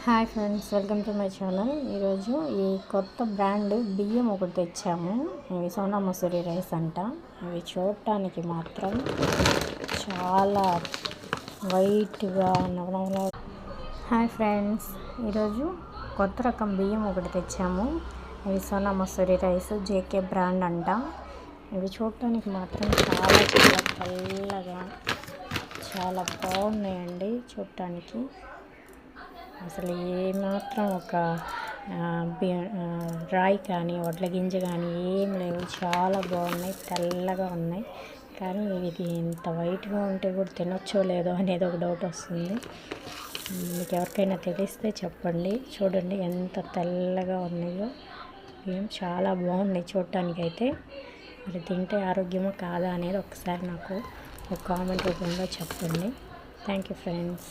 Hi friends, welcome to my channel. ఈరోజు ఈ కొత్త బ్రాండ్ బియ్యం ఒకటి తెచ్చాము. ఇవి సోనా మసూరి రైస్ అంట. ఇవి చూడటానికి మాత్రం చాలా వైట్గా నవనవలా. హాయ్ ఫ్రెండ్స్, ఈరోజు కొత్త రకం బియ్యం ఒకటి తెచ్చాము. ఇవి Sona Masoori rice JK brand అంట. ఇవి చూడటానికి మాత్రం చాలా చాలా తెల్లగా చాలా బాగున్నాయండి చూడటానికి. అసలు ఏమాత్రం ఒక రాయి కానీ వడ్ల గింజ కానీ ఏం లేవు. చాలా బాగున్నాయి, తెల్లగా ఉన్నాయి. కానీ ఇది ఇంత వైట్గా ఉంటే కూడా తినొచ్చో లేదో అనేది ఒక డౌట్ వస్తుంది. మీకు ఎవరికైనా తెలిస్తే చెప్పండి. చూడండి ఎంత తెల్లగా ఉన్నాయో. ఏం చాలా బాగున్నాయి చూడటానికి అయితే. మరి తింటే ఆరోగ్యమో కాదా అనేది ఒకసారి నాకు ఒక కామెంట్ రూపంలో చెప్పండి. Thank you friends.